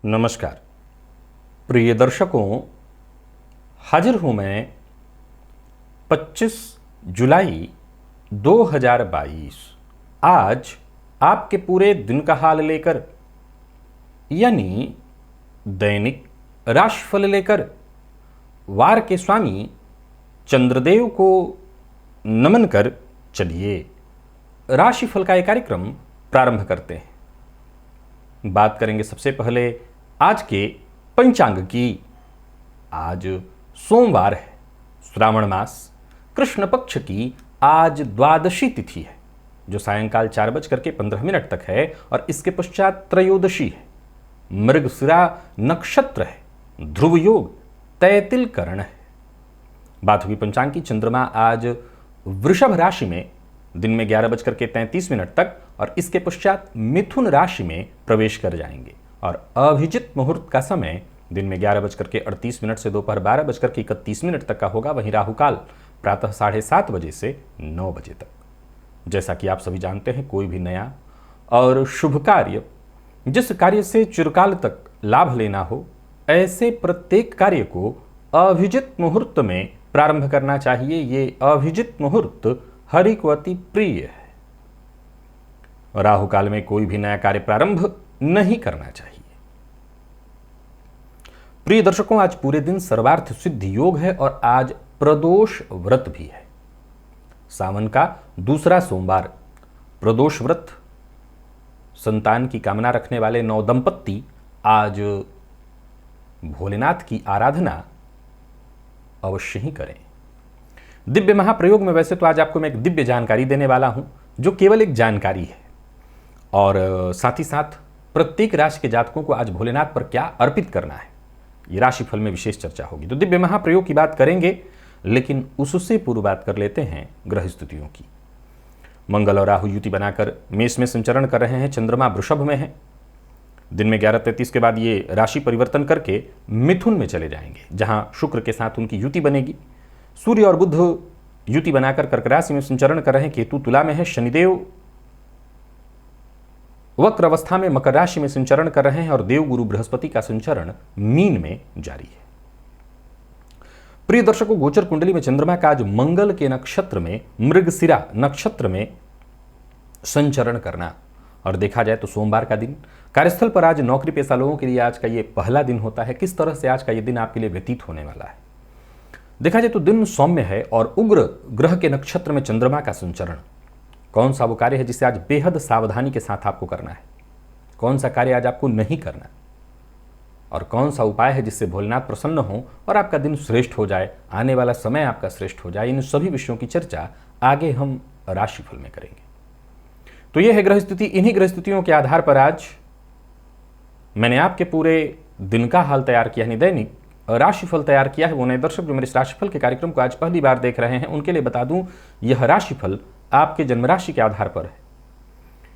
नमस्कार प्रिय दर्शकों, हाजिर हूं मैं 25 जुलाई 2022 आज आपके पूरे दिन का हाल लेकर, यानी दैनिक राशिफल लेकर वार के स्वामी चंद्रदेव को नमन कर चलिए राशिफल का एक कार्यक्रम प्रारंभ करते हैं। बात करेंगे सबसे पहले आज के पंचांग की। आज सोमवार है, श्रावण मास कृष्ण पक्ष की आज द्वादशी तिथि है जो सायंकाल 4:15 तक है और इसके पश्चात त्रयोदशी है। मृगशिरा नक्षत्र है, ध्रुव योग तैतिल करण है। बात हुई पंचांग की। चंद्रमा आज वृषभ राशि में दिन में 11:33 तक और इसके पश्चात मिथुन राशि में प्रवेश कर जाएंगे और अभिजित मुहूर्त का समय दिन में 11:38 से दोपहर 12:31 तक का होगा। वहीं राहुकाल प्रातः 7:30 बजे से 9 बजे तक। जैसा कि आप सभी जानते हैं, कोई भी नया और शुभ कार्य, जिस कार्य से चिरकाल तक लाभ लेना हो, ऐसे प्रत्येक कार्य को अभिजित मुहूर्त में प्रारंभ करना चाहिए। ये अभिजित मुहूर्त हरि को अति प्रिय है। राहु काल में कोई भी नया कार्य प्रारंभ नहीं करना चाहिए। प्रिय दर्शकों, आज पूरे दिन सर्वार्थ सिद्धि योग है और आज प्रदोष व्रत भी है। सावन का दूसरा सोमवार प्रदोष व्रत, संतान की कामना रखने वाले नवदंपत्ति आज भोलेनाथ की आराधना अवश्य ही करें। दिव्य महाप्रयोग में वैसे तो आज आपको मैं एक दिव्य जानकारी देने वाला हूं जो केवल एक जानकारी है और साथ ही साथ प्रत्येक राशि के जातकों को आज भोलेनाथ पर क्या अर्पित करना है, ये राशिफल में विशेष चर्चा होगी। तो दिव्य महाप्रयोग की बात करेंगे, लेकिन उससे पूर्व बात कर लेते हैं ग्रह स्थितियों की। मंगल और राहु युति बनाकर मेष में संचरण कर रहे हैं। चंद्रमा वृषभ में है। दिन में 11:33 के बाद ये राशि परिवर्तन करके मिथुन में चले जाएंगे, जहां शुक्र के साथ उनकी युति बनेगी। सूर्य और बुध युति बनाकर कर्क राशि में संचरण कर रहे हैं। केतु तुला में है। शनिदेव वक्र अवस्था में मकर राशि में संचरण कर रहे हैं और देव गुरु बृहस्पति का संचरण मीन में जारी है। प्रिय दर्शकों, गोचर कुंडली में चंद्रमा का आज मंगल के नक्षत्र में मृगशिरा नक्षत्र में संचरण करना, और देखा जाए तो सोमवार का दिन, कार्यस्थल पर आज नौकरी पेशा लोगों के लिए आज का ये पहला दिन होता है। किस तरह से आज का ये दिन आपके लिए व्यतीत होने वाला है? देखा जाए तो दिन सौम्य है और उग्र ग्रह के नक्षत्र में चंद्रमा का संचरण। कौन सा वो कार्य है जिसे आज बेहद सावधानी के साथ आपको करना है? कौन सा कार्य आज आपको नहीं करना? और कौन सा उपाय है जिससे भोलेनाथ प्रसन्न हो और आपका दिन श्रेष्ठ हो जाए, आने वाला समय आपका श्रेष्ठ हो जाए? इन सभी विषयों की चर्चा आगे हम राशिफल में करेंगे। तो यह है ग्रह स्थिति। इन्हीं ग्रह स्थितियों के आधार पर आज मैंने आपके पूरे दिन का हाल तैयार किया, यानी दैनिक राशिफल तैयार किया है। वो नए दर्शक जो मेरे इस राशिफल के कार्यक्रम को आज पहली बार देख रहे हैं, उनके लिए बता दूं, यह राशिफल आपके जन्म राशि के आधार पर है।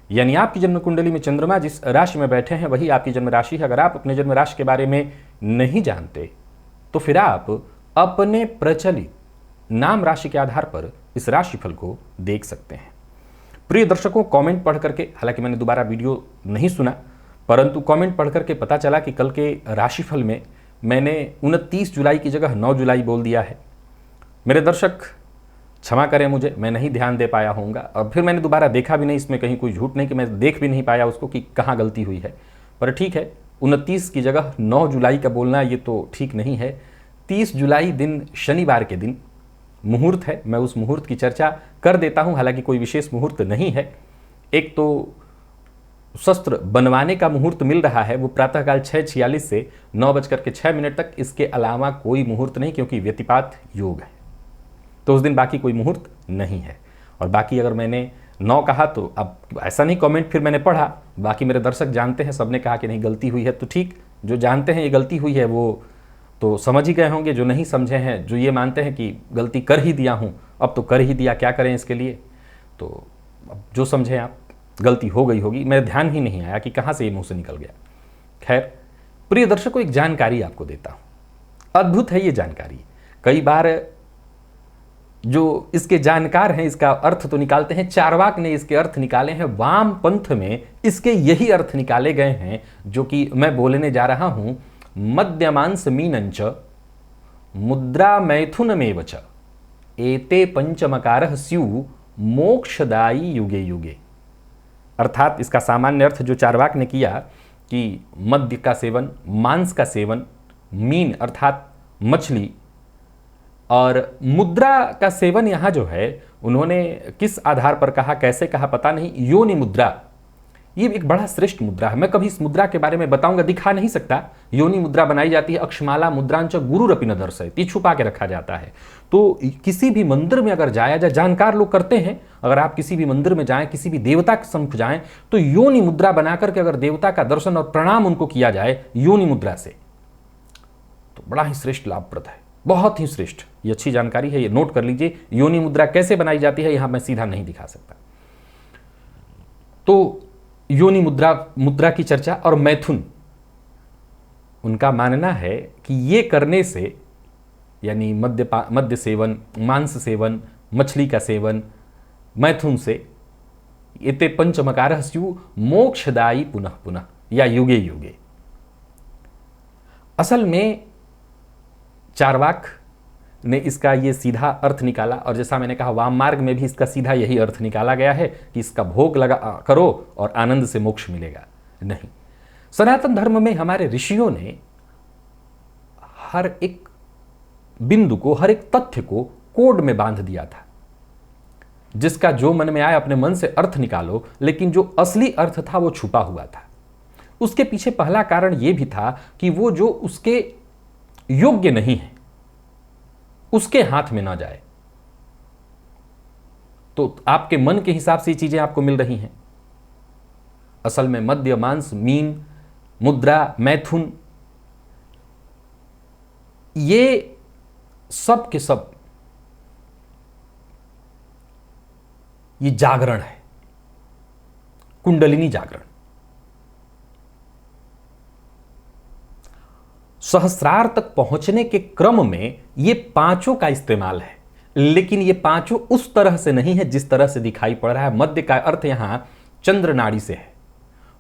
यानी आपकी जन्म कुंडली में चंद्रमा जिस राशि में बैठे हैं वही आपकी जन्म राशि है। अगर आप अपने जन्म राशि के बारे में नहीं जानते तो फिर आप अपने प्रचलित नाम राशि के आधार पर इस राशिफल को देख सकते हैं। प्रिय दर्शकों, कमेंट पढ़ करके, हालांकि मैंने दोबारा वीडियो नहीं सुना, परंतु कमेंट पढ़ करके पता चला कि कल के राशिफल में मैंने 29 जुलाई की जगह 9 जुलाई बोल दिया है। मेरे दर्शक क्षमा करें मुझे, मैं नहीं ध्यान दे पाया होऊंगा और फिर मैंने दोबारा देखा भी नहीं। इसमें कहीं कोई झूठ नहीं कि मैं देख भी नहीं पाया उसको कि कहाँ गलती हुई है। पर ठीक है, 29 की जगह 9 जुलाई का बोलना ये तो ठीक नहीं है। 30 जुलाई दिन शनिवार के दिन मुहूर्त है, मैं उस मुहूर्त की चर्चा कर देता हूँ। हालांकि कोई विशेष मुहूर्त नहीं है। एक तो शस्त्र बनवाने का मुहूर्त मिल रहा है, वो प्रातःकाल 6:46 से 9:06 तक। इसके अलावा कोई मुहूर्त नहीं, क्योंकि व्यतिपात योग है, तो उस दिन बाकी कोई मुहूर्त नहीं है। और बाकी अगर मैंने 9 कहा तो अब ऐसा नहीं कमेंट फिर मैंने पढ़ा, बाकी मेरे दर्शक जानते हैं, सबने कहा कि नहीं गलती हुई है, तो ठीक, जो जानते हैं ये गलती हुई है वो तो समझ ही गए होंगे, जो नहीं समझे हैं, जो ये मानते हैं कि गलती कर ही दिया हूँ, अब तो कर ही दिया, क्या करें इसके लिए। तो अब जो समझे आप, गलती हो गई होगी, मेरे ध्यान ही नहीं आया कि कहाँ से ये मुँह से निकल गया। खैर प्रिय दर्शकों, एक जानकारी आपको देता हूँ, अद्भुत है ये जानकारी। कई बार जो इसके जानकार हैं इसका अर्थ तो निकालते हैं, चारवाक ने इसके अर्थ निकाले हैं, वाम पंथ में इसके यही अर्थ निकाले गए हैं जो कि मैं बोलने जा रहा हूं। मध्यमांस मीनंच मुद्रा मैथुनमेव च एते पंचमकारः स्यु मोक्षदायी युगे युगे। अर्थात इसका सामान्य अर्थ जो चारवाक ने किया कि मद्य का सेवन, मांस का सेवन, मीन अर्थात मछली, और मुद्रा का सेवन यहाँ जो है उन्होंने किस आधार पर कहा, कैसे कहा पता नहीं, योनि मुद्रा, ये एक बड़ा श्रेष्ठ मुद्रा है। मैं कभी इस मुद्रा के बारे में बताऊंगा, दिखा नहीं सकता। योनि मुद्रा बनाई जाती है, अक्षमाला मुद्रांच गुरुरपि न दर्शयति, ये छुपा के रखा जाता है। तो किसी भी मंदिर में अगर जाया जाए, जानकार लोग करते हैं, अगर आप किसी भी मंदिर में जाएं, किसी भी देवता के सम्मुख जाएं, तो योनि मुद्रा बना करके अगर देवता का दर्शन और प्रणाम उनको किया जाए योनि मुद्रा से, तो बड़ा ही श्रेष्ठ लाभप्रद है, बहुत ही श्रेष्ठ। ये अच्छी जानकारी है, ये नोट कर लीजिए। योनि मुद्रा कैसे बनाई जाती है यहां मैं सीधा नहीं दिखा सकता। तो योनि मुद्रा की चर्चा, और मैथुन, उनका मानना है कि ये करने से, यानी मद्य सेवन, मांस सेवन, मछली का सेवन, मैथुन से, एते पंचमकारः स्यु मोक्षदायी पुनः पुनः या युगे युगे। असल में चारवाक ने इसका ये सीधा अर्थ निकाला, और जैसा मैंने कहा वाम मार्ग में भी इसका सीधा यही अर्थ निकाला गया है कि इसका भोग लगा करो और आनंद से मोक्ष मिलेगा। नहीं, सनातन धर्म में हमारे ऋषियों ने हर एक बिंदु को, हर एक तथ्य को कोड में बांध दिया था। जिसका जो मन में आए अपने मन से अर्थ निकालो, लेकिन जो असली अर्थ था वो छुपा हुआ था। उसके पीछे पहला कारण यह भी था कि वो जो उसके योग्य नहीं है उसके हाथ में ना जाए। तो आपके मन के हिसाब से ये चीजें आपको मिल रही हैं। असल में मद्य, मांस, मीन, मुद्रा, मैथुन, ये सब के सब ये जागरण है, कुंडलिनी जागरण। सहस्रार तक पहुंचने के क्रम में ये पांचों का इस्तेमाल है, लेकिन ये पांचों उस तरह से नहीं है जिस तरह से दिखाई पड़ रहा है। मध्य का अर्थ यहां चंद्र नाड़ी से है,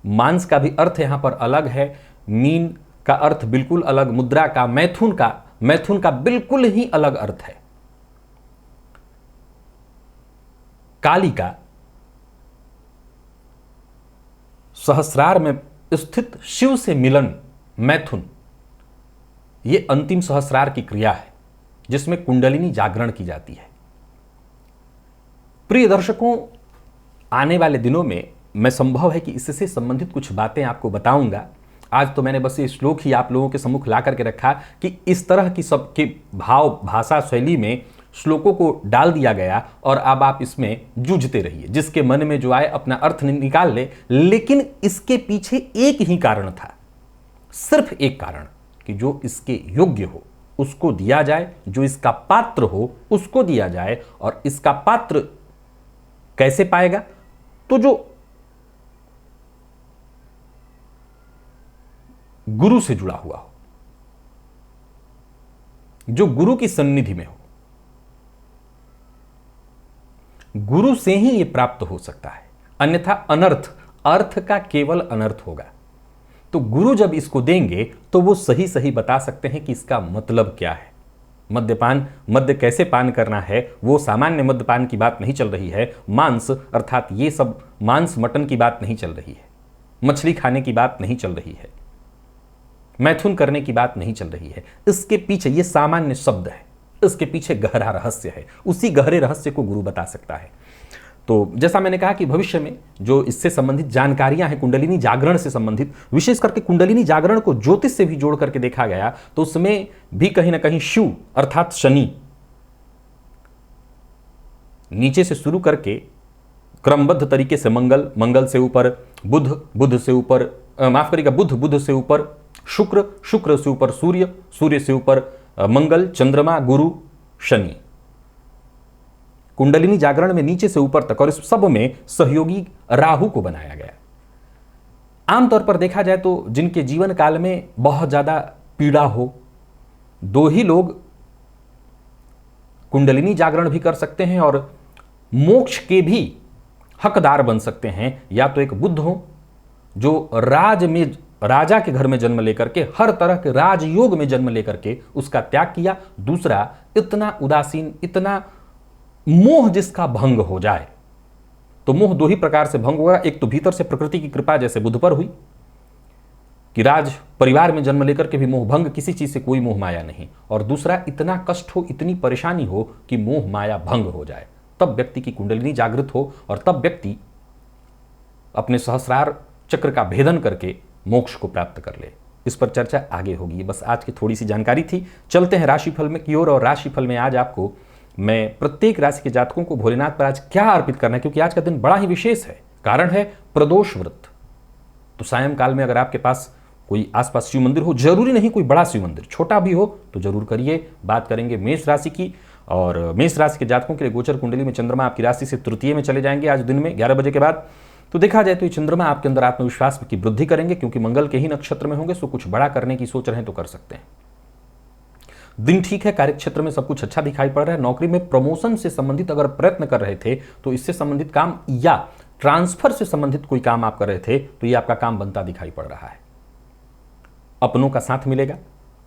मांस का भी अर्थ यहां पर अलग है, मीन का अर्थ बिल्कुल अलग, मुद्रा का, मैथुन का बिल्कुल ही अलग अर्थ है। काली का सहस्रार में स्थित शिव से मिलन, मैथुन, ये अंतिम सहस्रार की क्रिया है जिसमें कुंडलिनी जागरण की जाती है। प्रिय दर्शकों, आने वाले दिनों में मैं संभव है कि इससे संबंधित कुछ बातें आपको बताऊंगा। आज तो मैंने बस ये श्लोक ही आप लोगों के सम्मुख ला करके रखा कि इस तरह की सबके भाव, भाषा शैली में श्लोकों को डाल दिया गया और अब आप इसमें जूझते रहिए, जिसके मन में जो आए अपना अर्थ निकाल ले। लेकिन इसके पीछे एक ही कारण था, सिर्फ एक कारण, कि जो इसके योग्य हो उसको दिया जाए, जो इसका पात्र हो उसको दिया जाए। और इसका पात्र कैसे पाएगा? तो जो गुरु से जुड़ा हुआ हो, जो गुरु की सन्निधि में हो, गुरु से ही यह प्राप्त हो सकता है, अन्यथा अनर्थ, अर्थ का केवल अनर्थ होगा। तो गुरु जब इसको देंगे तो वो सही सही बता सकते हैं कि इसका मतलब क्या है। मद्य कैसे पान करना है, वो सामान्य मद्यपान की बात नहीं चल रही है। मांस अर्थात ये सब मांस मटन की बात नहीं चल रही है, मछली खाने की बात नहीं चल रही है, मैथुन करने की बात नहीं चल रही है। इसके पीछे ये सामान्य शब्द है, इसके पीछे गहरा रहस्य है। उसी गहरे रहस्य को गुरु बता सकता है। तो जैसा मैंने कहा कि भविष्य में जो इससे संबंधित जानकारियां हैं, कुंडलिनी जागरण से संबंधित, विशेष करके कुंडलिनी जागरण को ज्योतिष से भी जोड़ करके देखा गया, तो उसमें भी कहीं ना कहीं शिव अर्थात शनि, नीचे से शुरू करके क्रमबद्ध तरीके से मंगल, मंगल से ऊपर बुध, बुध से ऊपर माफ करिएगा बुध, बुध से ऊपर शुक्र, शुक्र से ऊपर सूर्य, सूर्य से ऊपर मंगल, चंद्रमा, गुरु, शनि। कुंडलिनी जागरण में नीचे से ऊपर तक और इस सब में सहयोगी राहु को बनाया गया। आमतौर पर देखा जाए तो जिनके जीवन काल में बहुत ज्यादा पीड़ा हो, दो ही लोग कुंडलिनी जागरण भी कर सकते हैं और मोक्ष के भी हकदार बन सकते हैं। या तो एक बुद्ध हो जो राजा के घर में जन्म लेकर के हर तरह के राजयोग में जन्म लेकर के उसका त्याग किया, दूसरा इतना उदासीन, इतना मोह जिसका भंग हो जाए। तो मोह दो ही प्रकार से भंग होगा, एक तो भीतर से प्रकृति की कृपा जैसे बुद्ध पर हुई कि राज परिवार में जन्म लेकर के भी मोह भंग, किसी चीज से कोई मोह माया नहीं, और दूसरा इतना कष्ट हो, इतनी परेशानी हो कि मोह माया भंग हो जाए, तब व्यक्ति की कुंडलिनी जागृत हो और तब व्यक्ति अपने सहस्रार चक्र का भेदन करके मोक्ष को प्राप्त कर ले। इस पर चर्चा आगे होगी। बस आज की थोड़ी सी जानकारी थी। चलते हैं राशिफल में की ओर, और राशिफल में आज आपको मैं प्रत्येक राशि के जातकों को भोलेनाथ पर आज क्या अर्पित करना है, क्योंकि आज का दिन बड़ा ही विशेष है। कारण है प्रदोष व्रत। तो सायंकाल में अगर आपके पास कोई आसपास शिव मंदिर हो, जरूरी नहीं कोई बड़ा शिव मंदिर, छोटा भी हो तो जरूर करिए। बात करेंगे मेष राशि की, और मेष राशि के जातकों के लिए गोचर कुंडली में चंद्रमा आपकी राशि से तृतीय में चले जाएंगे आज दिन में 11 बजे के बाद। तो देखा जाए तो ये चंद्रमा आपके अंदर आत्मविश्वास की वृद्धि करेंगे, क्योंकि मंगल के ही नक्षत्र में होंगे। सो कुछ बड़ा करने की सोच रहे हैं तो कर सकते हैं। दिन ठीक है, कार्यक्षेत्र में सब कुछ अच्छा दिखाई पड़ रहा है। नौकरी में प्रमोशन से संबंधित अगर प्रयत्न कर रहे थे तो इससे संबंधित काम, या ट्रांसफर से संबंधित कोई काम आप कर रहे थे तो ये आपका काम बनता दिखाई पड़ रहा है। अपनों का साथ मिलेगा।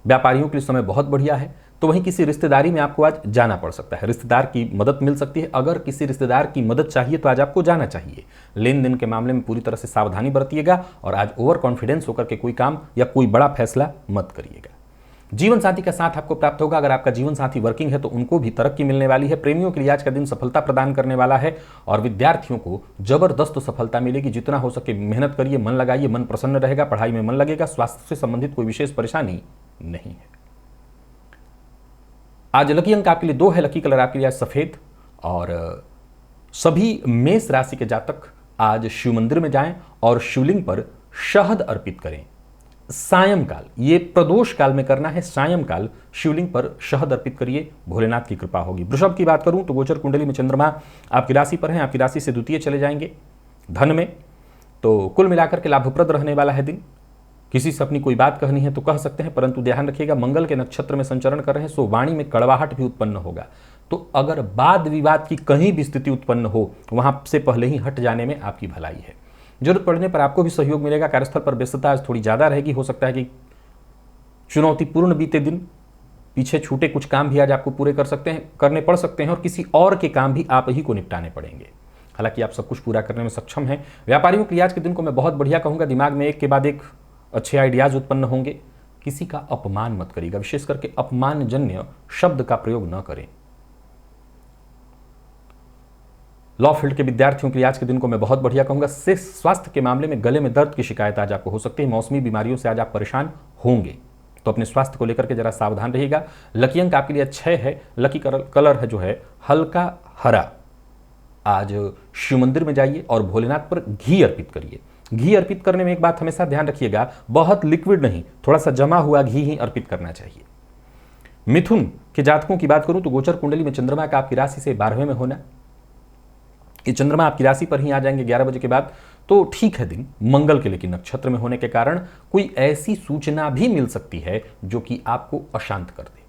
व्यापारियों के लिए समय बहुत बढ़िया है। तो वहीं किसी रिश्तेदारी में आपको आज जाना पड़ सकता है, रिश्तेदार की मदद मिल सकती है। अगर किसी रिश्तेदार की मदद चाहिए तो आज आपको जाना चाहिए। लेन देन के मामले में पूरी तरह से सावधानी बरतिएगा, और आज ओवर कॉन्फिडेंस होकर के कोई काम या कोई बड़ा फैसला मत करिएगा। जीवन साथी का साथ आपको प्राप्त होगा। अगर आपका जीवन साथी वर्किंग है तो उनको भी तरक्की मिलने वाली है। प्रेमियों के लिए आज का दिन सफलता प्रदान करने वाला है, और विद्यार्थियों को जबरदस्त सफलता मिलेगी। जितना हो सके मेहनत करिए, मन लगाइए, मन प्रसन्न रहेगा, पढ़ाई में मन लगेगा। स्वास्थ्य से संबंधित कोई विशेष परेशानी नहीं है। आज लकी अंक आपके लिए 2 है, लकी कलर आपके लिए आज सफेद। और सभी मेष राशि के जातक आज शिव मंदिर में जाएं और शिवलिंग पर शहद अर्पित करें। सायंकाल, ये प्रदोष काल में करना है, सायंकाल शिवलिंग पर शहद अर्पित करिए, भोलेनाथ की कृपा होगी। वृषभ की बात करूं तो गोचर कुंडली में चंद्रमा आपकी राशि पर है, आपकी राशि से द्वितीय चले जाएंगे धन में। तो कुल मिलाकर के लाभप्रद रहने वाला है दिन। किसी से अपनी कोई बात कहनी है तो कह सकते हैं, परंतु ध्यान रखिएगा मंगल के नक्षत्र में संचरण कर रहे हैं, सो वाणी में कड़वाहट भी उत्पन्न होगा। तो अगर वाद विवाद की कहीं भी स्थिति उत्पन्न हो, वहां से पहले ही हट जाने में आपकी भलाई है। जरूरत पड़ने पर आपको भी सहयोग मिलेगा। कार्यस्थल पर व्यस्तता आज थोड़ी ज्यादा रहेगी। हो सकता है कि चुनौतीपूर्ण बीते दिन, पीछे छूटे कुछ काम भी आज आपको पूरे करने पड़ सकते हैं, और किसी और के काम भी आप ही को निपटाने पड़ेंगे। हालांकि आप सब कुछ पूरा करने में सक्षम हैं। व्यापारियों के लिए आज के दिन को मैं बहुत बढ़िया कहूंगा। दिमाग में एक के बाद एक अच्छे आइडियाज उत्पन्न होंगे। किसी का अपमान मत करिएगा, विशेष करके अपमानजन्य शब्द का प्रयोग न करें। लॉ फील्ड के विद्यार्थियों के लिए आज के दिन को मैं बहुत बढ़िया कहूंगा। से स्वास्थ्य के मामले में गले में दर्द की शिकायत आज आपको हो सकती है। मौसमी बीमारियों से आज आप परेशान होंगे, तो अपने स्वास्थ्य को लेकर के जरा सावधान रहिएगा। लकी अंक आपके लिए 6 है, लकी कलर है जो है हल्का हरा। आज शिव मंदिर में जाइए और भोलेनाथ पर घी अर्पित करिए। घी अर्पित करने में एक बात हमेशा ध्यान रखिएगा, बहुत लिक्विड नहीं, थोड़ा सा जमा हुआ घी ही अर्पित करना चाहिए। मिथुन के जातकों की बात करूं तो गोचर कुंडली में चंद्रमा का आपकी राशि से 12वें में होना, ये चंद्रमा आपकी राशि पर ही आ जाएंगे 11 बजे के बाद। तो ठीक है दिन, मंगल के लेकिन नक्षत्र में होने के कारण कोई ऐसी सूचना भी मिल सकती है जो कि आपको अशांत कर दे।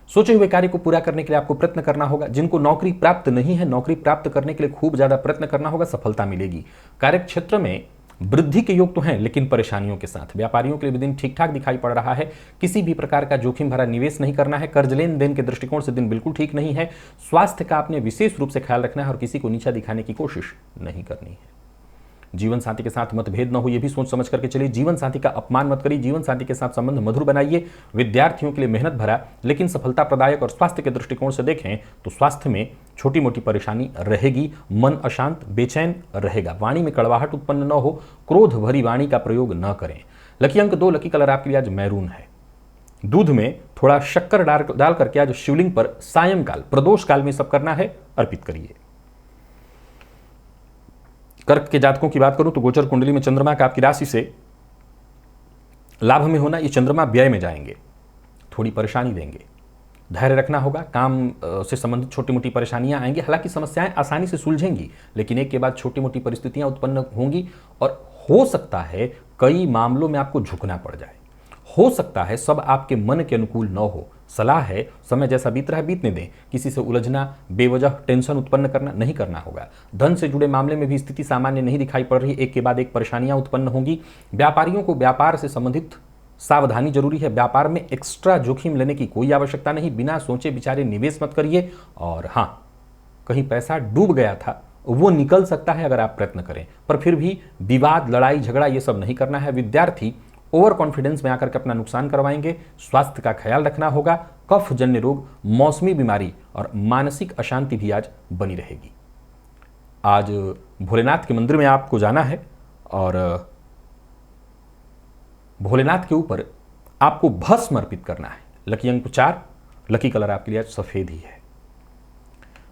सोचे हुए कार्य को पूरा करने के लिए आपको प्रयत्न करना होगा। जिनको नौकरी प्राप्त नहीं है, नौकरी प्राप्त करने के लिए खूब ज्यादा प्रयत्न करना होगा, सफलता मिलेगी। कार्यक्षेत्र में वृद्धि के योग तो हैं, लेकिन परेशानियों के साथ। व्यापारियों के लिए भी दिन ठीक ठाक दिखाई पड़ रहा है। किसी भी प्रकार का जोखिम भरा निवेश नहीं करना है। कर्ज लेन देन के दृष्टिकोण से दिन बिल्कुल ठीक नहीं है। स्वास्थ्य का आपने विशेष रूप से ख्याल रखना है और किसी को नीचा दिखाने की कोशिश नहीं करनी है। जीवन साथी के साथ मतभेद न हो, यह भी सोच समझ करके चलिए। जीवन साथी का अपमान मत करिए। जीवन साथी के साथ संबंध मधुर बनाइए। विद्यार्थियों के लिए मेहनत भरा लेकिन सफलता प्रदायक और स्वास्थ्य के दृष्टिकोण से देखें तो स्वास्थ्य में छोटी मोटी परेशानी रहेगी। मन अशांत बेचैन रहेगा। वाणी में कड़वाहट उत्पन्न न हो, क्रोध भरी वाणी का प्रयोग न करें। लकी अंक 2, लकी कलर आपके लिए आज मैरून है। दूध में थोड़ा शक्कर डाल करके आज शिवलिंग पर सायंकाल प्रदोष काल में सब करना है, अर्पित करिए। कर्क के जातकों की बात करूं तो गोचर कुंडली में चंद्रमा का आपकी राशि से लाभ में होना, ये चंद्रमा व्यय में जाएंगे, थोड़ी परेशानी देंगे, धैर्य रखना होगा। काम से संबंधित छोटी मोटी परेशानियां आएंगी, हालांकि समस्याएं आसानी से सुलझेंगी, लेकिन एक के बाद छोटी मोटी परिस्थितियां उत्पन्न होंगी और हो सकता है कई मामलों में आपको झुकना पड़ जाए। हो सकता है सब आपके मन के अनुकूल न हो। सलाह है समय जैसा बीत रहा है बीतने दें। किसी से उलझना, बेवजह टेंशन उत्पन्न करना नहीं करना होगा। धन से जुड़े मामले में भी स्थिति सामान्य नहीं दिखाई पड़ रही, एक के बाद एक परेशानियां उत्पन्न होंगी। व्यापारियों को व्यापार से संबंधित सावधानी जरूरी है। व्यापार में एक्स्ट्रा जोखिम लेने की कोई आवश्यकता नहीं। बिना सोचे विचारे निवेश मत करिए। और हाँ, कहीं पैसा डूब गया था वो निकल सकता है अगर आप प्रयत्न करें, पर फिर भी विवाद, लड़ाई झगड़ा ये सब नहीं करना है। विद्यार्थी ओवर कॉन्फिडेंस में आकर के अपना नुकसान करवाएंगे। स्वास्थ्य का ख्याल रखना होगा। कफ जन्य रोग, मौसमी बीमारी और मानसिक अशांति भी आज बनी रहेगी। आज भोलेनाथ के मंदिर में आपको जाना है और भोलेनाथ के ऊपर आपको भस्म अर्पित करना है। लकी अंक 4, लकी कलर आपके लिए आज सफेद ही है।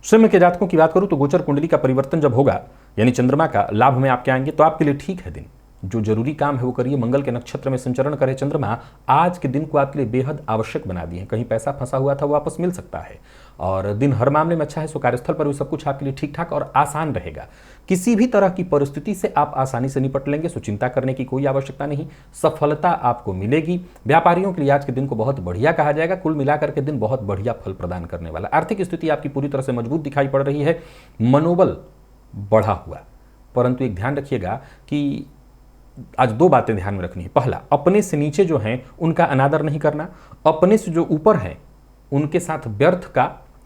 सिंह के जातकों की बात करूं तो गोचर कुंडली का परिवर्तन जब होगा, यानी चंद्रमा का लाभ में आपके आएंगे, तो आपके लिए ठीक है दिन। जो जरूरी काम है वो करिए। मंगल के नक्षत्र में संचरण करे चंद्रमा आज के दिन को आपके लिए बेहद आवश्यक बना दिए हैं। कहीं पैसा फंसा हुआ था वो वापस मिल सकता है और दिन हर मामले में अच्छा है। सो कार्यस्थल पर भी सब कुछ आपके लिए ठीक ठाक और आसान रहेगा। किसी भी तरह की परिस्थिति से आप आसानी से निपट लेंगे, सो चिंता करने की कोई आवश्यकता नहीं। सफलता आपको मिलेगी। व्यापारियों के लिए आज के दिन को बहुत बढ़िया कहा जाएगा। कुल मिलाकर के दिन बहुत बढ़िया फल प्रदान करने वाला। आर्थिक स्थिति आपकी पूरी तरह से मजबूत दिखाई पड़ रही है। मनोबल बढ़ा हुआ, परंतु एक ध्यान रखिएगा कि आज दो बातें ध्यान में रखनी है। पहला, अपने से नीचे जो हैं उनका अनादर नहीं करना। अपने से जो ऊपर हैं उनके साथ व्यर्थ का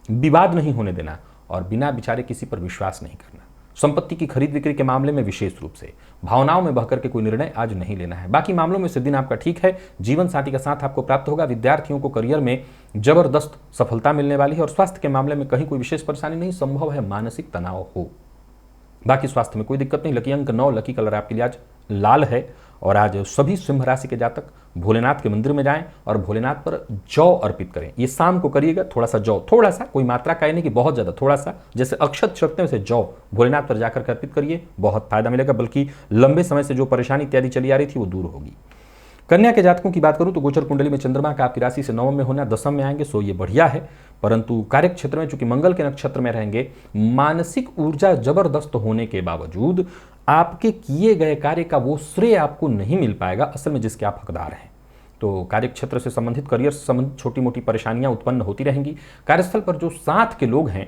विवाद नहीं होने देना और बिना विचारे किसी पर विश्वास नहीं करना। संपत्ति की खरीद बिक्री के मामले में विशेष रूप से भावनाओं में बहकर के कोई निर्णय आज नहीं लेना है। बाकी मामलों में से दिन आपका ठीक है। जीवन साथी का साथ आपको प्राप्त होगा। विद्यार्थियों को करियर में जबरदस्त सफलता मिलने वाली है और स्वास्थ्य के मामले में कहीं कोई विशेष परेशानी नहीं। संभव है मानसिक तनाव हो, बाकी स्वास्थ्य में कोई दिक्कत नहीं। लकी अंक 9, लकी कलर आपके लिए आज लाल है और आज सभी सिंह राशि के जातक भोलेनाथ के मंदिर में जाएं और भोलेनाथ पर जौ अर्पित करें। ये शाम को करिएगा। थोड़ा सा जौ, थोड़ा सा, कोई मात्रा का नहीं कि बहुत ज्यादा, थोड़ा सा, जैसे अक्षत छिड़कते हैं वैसे जौ भोलेनाथ पर जाकर के अर्पित करिए, बहुत फायदा मिलेगा। बल्कि लंबे समय से जो परेशानी इत्यादि चली आ रही थी वो दूर होगी। कन्या के जातकों की बात करूं तो गोचर कुंडली में चंद्रमा का आपकी राशि से 9 में होना, 10 में आएंगे, सो ये बढ़िया है। परंतु कार्य क्षेत्र में चूंकि मंगल के नक्षत्र में रहेंगे, मानसिक ऊर्जा जबरदस्त होने के बावजूद आपके किए गए कार्य का वो श्रेय आपको नहीं मिल पाएगा असल में जिसके आप हकदार हैं। तो कार्य क्षेत्र से संबंधित, करियर से संबंधित छोटी मोटी परेशानियां उत्पन्न होती रहेंगी। कार्यस्थल पर जो साथ के लोग हैं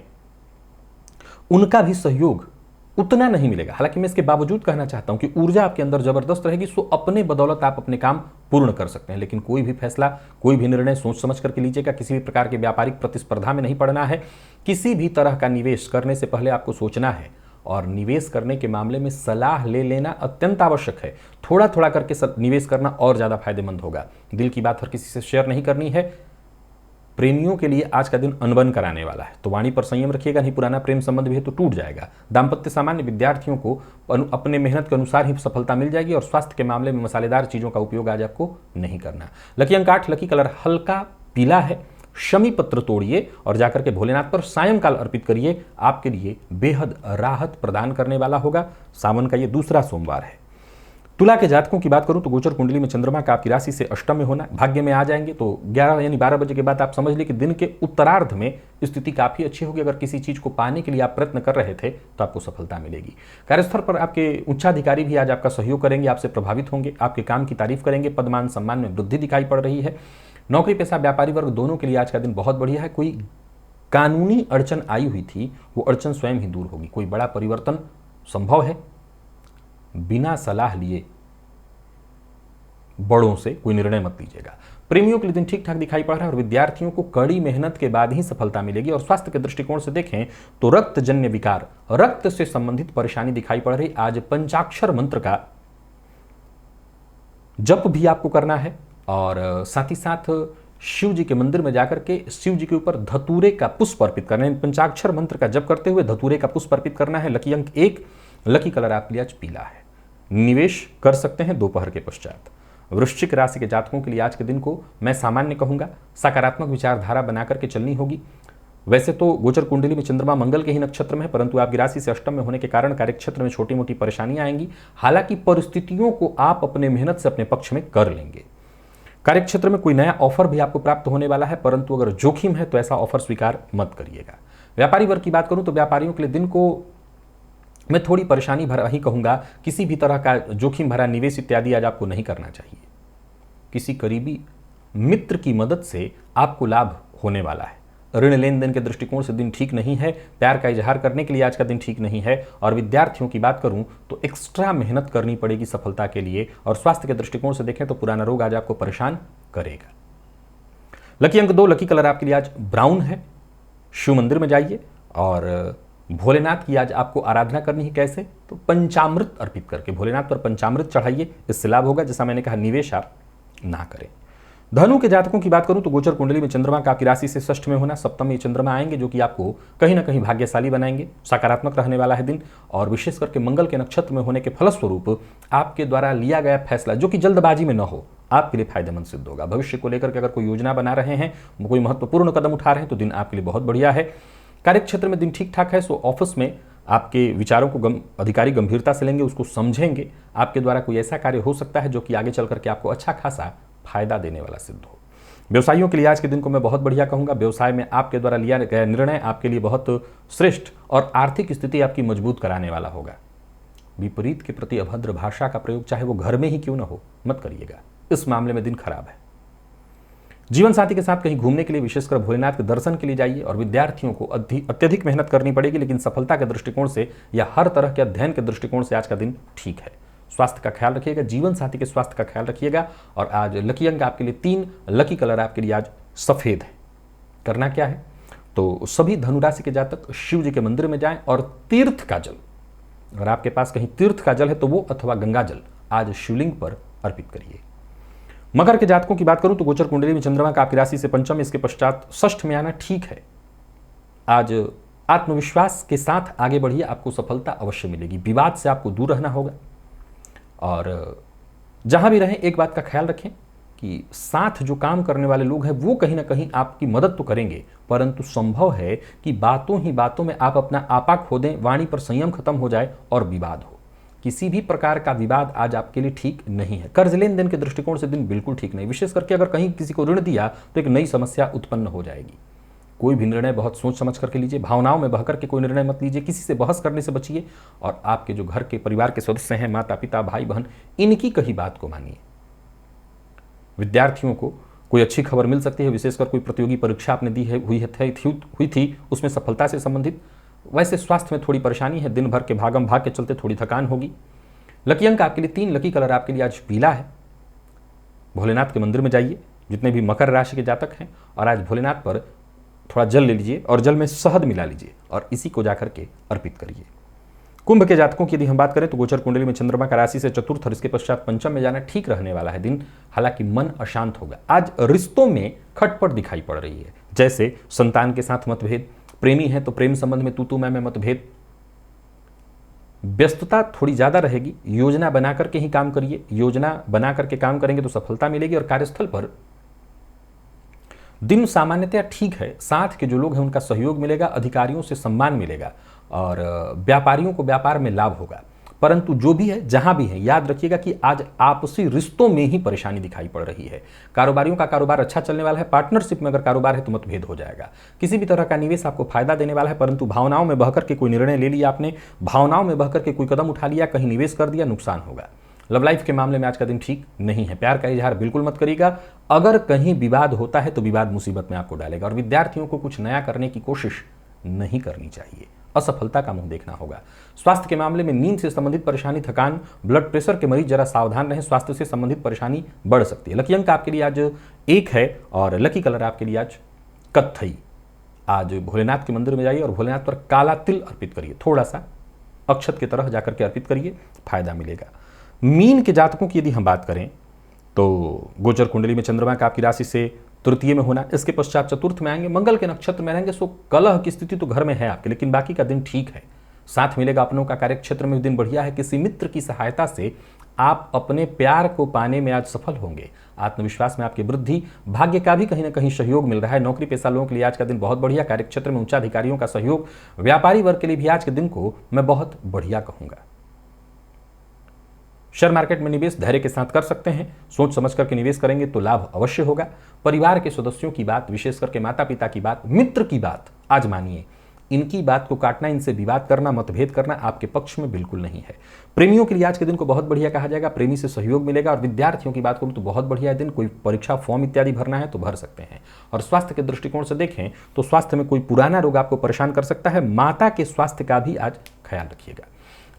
उनका भी सहयोग उतना नहीं मिलेगा। हालांकि मैं इसके बावजूद कहना चाहता हूं कि ऊर्जा आपके अंदर जबरदस्त रहेगी, सो अपने बदौलत आप अपने काम पूर्ण कर सकते हैं। लेकिन कोई भी फैसला, कोई भी निर्णय सोच समझ करके लीजिएगा। किसी भी प्रकार के व्यापारिक प्रतिस्पर्धा में नहीं पड़ना है। किसी भी तरह का निवेश करने से पहले आपको सोचना है और निवेश करने के मामले में सलाह ले लेना अत्यंत आवश्यक है। थोड़ा थोड़ा करके निवेश करना और ज्यादा फायदेमंद होगा। दिल की बात हर किसी से शेयर नहीं करनी है। प्रेमियों के लिए आज का दिन अनबन कराने वाला है, तो वाणी पर संयम रखिएगा, नहीं पुराना प्रेम संबंध भी है तो टूट जाएगा। दाम्पत्य सामान्य, विद्यार्थियों को अपने मेहनत के अनुसार ही सफलता मिल जाएगी और स्वास्थ्य के मामले में मसालेदार चीजों का उपयोग आज आपको नहीं करना। लकी अंक 8, लकी कलर हल्का पीला है। शमी पत्र तोड़िए और जाकर के भोलेनाथ पर सायंकाल अर्पित करिए, आपके लिए बेहद राहत प्रदान करने वाला होगा। सावन का ये दूसरा सोमवार है। तुला के जातकों की बात करूं तो गोचर कुंडली में चंद्रमा का आपकी राशि से अष्टम में होना, भाग्य में आ जाएंगे, तो 11 यानी 12 बजे के बाद आप समझ लीजिए कि दिन के उत्तरार्ध में स्थिति काफी अच्छी होगी। अगर किसी चीज को पाने के लिए आप प्रयत्न कर रहे थे तो आपको सफलता मिलेगी। कार्यस्थल पर आपके उच्चाधिकारी भी आज आपका सहयोग करेंगे, आपसे प्रभावित होंगे, आपके काम की तारीफ करेंगे। पदमान सम्मान में वृद्धि दिखाई पड़ रही है। नौकरी पेशा व्यापारी वर्ग दोनों के लिए आज का दिन बहुत बढ़िया है। कोई कानूनी अड़चन आई हुई थी वो अड़चन स्वयं ही दूर होगी। कोई बड़ा परिवर्तन संभव है। बिना सलाह लिए बड़ों से कोई निर्णय मत लीजिएगा। प्रेमियों के लिए दिन ठीक ठाक दिखाई पड़ रहा है और विद्यार्थियों को कड़ी मेहनत के बाद ही सफलता मिलेगी। और स्वास्थ्य के दृष्टिकोण से देखें तो रक्तजन्य विकार, रक्त से संबंधित परेशानी दिखाई पड़ रही। आज पंचाक्षर मंत्र का जप भी आपको करना है और साथ ही साथ शिव जी के मंदिर में जाकर के शिव जी के ऊपर धतूरे का पुष्प अर्पित करना है। पंचाक्षर मंत्र का जप करते हुए धतूरे का पुष्प अर्पित करना है। लकी अंक 1, लकी कलर आपके लिए आज पीला है। निवेश कर सकते हैं दोपहर के पश्चात। वृश्चिक राशि के जातकों के लिए आज के दिन को मैं सामान्य कहूंगा। सकारात्मक विचारधारा बनाकर के चलनी होगी। वैसे तो गोचर कुंडली में चंद्रमा मंगल के ही नक्षत्र में है, परंतु आपकी राशि से अष्टम में होने के कारण कार्यक्षेत्र में छोटी मोटी परेशानियां आएंगी। हालांकि परिस्थितियों को आप अपने मेहनत से अपने पक्ष में कर लेंगे। कार्यक्षेत्र में कोई नया ऑफर भी आपको प्राप्त होने वाला है, परंतु अगर जोखिम है तो ऐसा ऑफर स्वीकार मत करिएगा। व्यापारी वर्ग की बात करूं तो व्यापारियों के लिए दिन को मैं थोड़ी परेशानी भरा ही कहूंगा। किसी भी तरह का जोखिम भरा निवेश इत्यादि आज आपको नहीं करना चाहिए। किसी करीबी मित्र की मदद से आपको लाभ होने वाला है। ऋण लेन देन के दृष्टिकोण से दिन ठीक नहीं है। प्यार का इजहार करने के लिए आज का दिन ठीक नहीं है। और विद्यार्थियों की बात करूं तो एक्स्ट्रा मेहनत करनी पड़ेगी सफलता के लिए। और स्वास्थ्य के दृष्टिकोण से देखें तो पुराना रोग आज आपको परेशान करेगा। लकी अंक 2, लकी कलर आपके लिए आज ब्राउन है। शिव मंदिर में जाइए और भोलेनाथ की आज आपको आराधना करनी है। कैसे? तो पंचामृत अर्पित करके भोलेनाथ पर पंचामृत चढ़ाइए, इससे लाभ होगा। जैसा मैंने कहा, निवेश आप ना करें। धनु के जातकों की बात करूं तो गोचर कुंडली में चंद्रमा का आपकी राशि से षष्ठ में होना, सप्तम में चंद्रमा आएंगे जो कि आपको कहीं ना कहीं भाग्यशाली बनाएंगे। सकारात्मक रहने वाला है दिन। और विशेष करके मंगल के नक्षत्र में होने के फलस्वरूप आपके द्वारा लिया गया फैसला, जो कि जल्दबाजी में न हो, आपके लिए फायदेमंद सिद्ध होगा। भविष्य को लेकर के अगर कोई योजना बना रहे हैं, कोई महत्वपूर्ण कदम उठा रहे हैं, तो दिन आपके लिए बहुत बढ़िया है। कार्यक्षेत्र में दिन ठीक ठाक है। सो ऑफिस में आपके विचारों को अधिकारी गंभीरता से लेंगे, उसको समझेंगे। आपके द्वारा कोई ऐसा कार्य हो सकता है जो कि आगे चल करके आपको अच्छा खासा फायदा देने वाला सिद्ध हो। व्यवसायियों के लिए आज के दिन को मैं बहुत बढ़िया कहूंगा। व्यवसाय में आपके द्वारा लिया गया निर्णय आपके लिए बहुत श्रेष्ठ और आर्थिक स्थिति आपकी मजबूत कराने वाला होगा। विपरीत के प्रति अभद्र भाषा का प्रयोग चाहे वो घर में ही क्यों ना हो, मत करिएगा। इस मामले में दिन खराब है। जीवन साथी के साथ कहीं घूमने के लिए, विशेषकर भोलेनाथ के दर्शन के लिए जाइए। और विद्यार्थियों को अत्यधिक मेहनत करनी पड़ेगी, लेकिन सफलता के दृष्टिकोण से या हर तरह के अध्ययन के दृष्टिकोण से आज का दिन ठीक है। स्वास्थ्य का ख्याल रखिएगा, जीवन साथी के स्वास्थ्य का ख्याल रखिएगा। और आज लकी अंक आपके लिए 3, लकी कलर आपके लिए आज सफेद है। करना क्या है? तो सभी धनुराशि के जातक शिव जी के मंदिर में जाएं और तीर्थ का जल, अगर आपके पास कहीं तीर्थ का जल है तो वो अथवा गंगा जल आज शिवलिंग पर अर्पित करिए। मकर के जातकों की बात करूं तो गोचर कुंडली में चंद्रमा का आपकी राशि से पंचम, इसके पश्चात षष्ठ में आना ठीक है। आज आत्मविश्वास के साथ आगे बढ़िए, आपको सफलता अवश्य मिलेगी। विवाद से आपको दूर रहना होगा। और जहां भी रहें एक बात का ख्याल रखें कि साथ जो काम करने वाले लोग हैं वो कहीं ना कहीं आपकी मदद तो करेंगे, परंतु संभव है कि बातों ही बातों में आप अपना आपा खो दें, वाणी पर संयम खत्म हो जाए और विवाद हो। किसी भी प्रकार का विवाद आज आपके लिए ठीक नहीं है। कर्ज लेन देन के दृष्टिकोण से दिन बिल्कुल ठीक नहीं। विशेष करके अगर कहीं किसी को ऋण दिया तो एक नई समस्या उत्पन्न हो जाएगी। कोई भी निर्णय बहुत सोच समझ करके लीजिए। भावनाओं में बह करके कोई निर्णय मत लीजिए। किसी से बहस करने से बचिए। और आपके जो घर के परिवार के सदस्य हैं, माता पिता भाई बहन, इनकी कही बात को मानिए। विद्यार्थियों को कोई अच्छी खबर मिल सकती है। विशेषकर कोई प्रतियोगी परीक्षा आपने दी है, हुई थी, उसमें सफलता से संबंधित। वैसे स्वास्थ्य में थोड़ी परेशानी है। दिन भर के भागम भाग के चलते थोड़ी थकान होगी। लकी अंक आपके लिए 3, लकी कलर आपके लिए आज पीला है। भोलेनाथ के मंदिर में जाइए, जितने भी मकर राशि के जातक हैं, और आज भोलेनाथ पर थोड़ा जल ले लीजिए और जल में शहद मिला लीजिए और इसी को जाकर के अर्पित करिए। कुंभ के जातकों की यदि हम बात करें तो गोचर कुंडली में चंद्रमा का राशि से चतुर्थ और इसके पश्चात पंचम में जाना ठीक रहने वाला है दिन। हालांकि मन अशांत होगा। आज रिश्तों में खटपट दिखाई पड़ रही है, जैसे संतान के साथ मतभेद, प्रेमी है तो प्रेम संबंध में तू मैं मतभेद। व्यस्तता थोड़ी ज्यादा रहेगी। योजना बना करके ही काम करिए। योजना बना करके काम करेंगे तो सफलता मिलेगी। और कार्यस्थल पर दिन सामान्यतया ठीक है। साथ के जो लोग हैं उनका सहयोग मिलेगा, अधिकारियों से सम्मान मिलेगा और व्यापारियों को व्यापार में लाभ होगा। परंतु जो भी है, जहां भी है, याद रखिएगा कि आज आपसी रिश्तों में ही परेशानी दिखाई पड़ रही है। कारोबारियों का कारोबार अच्छा चलने वाला है। पार्टनरशिप में अगर कारोबार है तो मतभेद हो जाएगा। किसी भी तरह का निवेश आपको फायदा देने वाला है, परंतु भावनाओं में बहकर के कोई निर्णय ले लिया आपने, भावनाओं में बहकर के कोई कदम उठा लिया, कहीं निवेश कर दिया, नुकसान होगा। लव लाइफ के मामले में आज का दिन ठीक नहीं है। प्यार का इजहार बिल्कुल मत करिएगा। अगर कहीं विवाद होता है तो विवाद मुसीबत में आपको डालेगा। और विद्यार्थियों को कुछ नया करने की कोशिश नहीं करनी चाहिए। असफलता का मुंह देखना होगा। स्वास्थ्य के मामले में नींद से संबंधित परेशानी, थकान, ब्लड प्रेशर के मरीज जरा सावधान रहें। स्वास्थ्य से संबंधित परेशानी बढ़ सकती है। लकी अंक आपके लिए आज 1 है और लकी कलर आपके लिए आज कत्थई। आज भोलेनाथ के मंदिर में जाइए और भोलेनाथ पर काला तिल अर्पित करिए। थोड़ा सा अक्षत की तरह जाकर के अर्पित करिए, फायदा मिलेगा। मीन के जातकों की यदि हम बात करें तो गोचर कुंडली में चंद्रमा का आपकी राशि से तृतीय में होना, इसके पश्चात चतुर्थ में आएंगे, मंगल के नक्षत्र में रहेंगे। सो कलह की स्थिति तो घर में है आपके, लेकिन बाकी का दिन ठीक है। साथ मिलेगा अपनों का। कार्यक्षेत्र में दिन बढ़िया है। किसी मित्र की सहायता से आप अपने प्यार को पाने में आज सफल होंगे। आत्मविश्वास में आपकी वृद्धि, भाग्य का भी कहीं ना कहीं सहयोग मिल रहा है। नौकरी पेशा लोगों के लिए आज का दिन बहुत बढ़िया, कार्यक्षेत्र में उच्चाधिकारियों का सहयोग, व्यापारी वर्ग के लिए भी आज के दिन को मैं बहुत बढ़िया कहूंगा। शेयर मार्केट में निवेश धैर्य के साथ कर सकते हैं, सोच समझ करके निवेश करेंगे तो लाभ अवश्य होगा। परिवार के सदस्यों की बात, विशेष करके माता पिता की बात, मित्र की बात आज मानिए। इनकी बात को काटना, इनसे विवाद करना, मतभेद करना आपके पक्ष में बिल्कुल नहीं है। प्रेमियों के लिए आज के दिन को बहुत बढ़िया कहा जाएगा, प्रेमी से सहयोग मिलेगा। और विद्यार्थियों की बात करूं तो बहुत बढ़िया दिन, कोई परीक्षा फॉर्म इत्यादि भरना है तो भर सकते हैं। और स्वास्थ्य के दृष्टिकोण से देखें तो स्वास्थ्य में कोई पुराना रोग आपको परेशान कर सकता है, माता के स्वास्थ्य का भी आज ख्याल रखिएगा।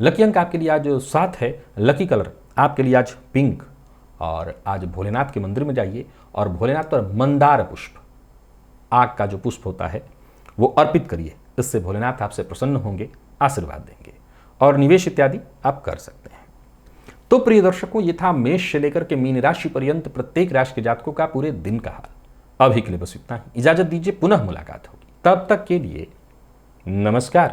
लकी अंक आपके लिए आज 7 है। लकी कलर आपके लिए आज पिंक। और आज भोलेनाथ के मंदिर में जाइए और भोलेनाथ पर मंदार पुष्प, आग का जो पुष्प होता है, वो अर्पित करिए। इससे भोलेनाथ आपसे प्रसन्न होंगे, आशीर्वाद देंगे। और निवेश इत्यादि आप कर सकते हैं। तो प्रिय दर्शकों, ये था मेष से लेकर के मीन राशि पर्यंत प्रत्येक राशि के जातकों का पूरे दिन का हाल। अभी के लिए बस इतना ही। इजाजत दीजिए, पुनः मुलाकात होगी। तब तक के लिए नमस्कार।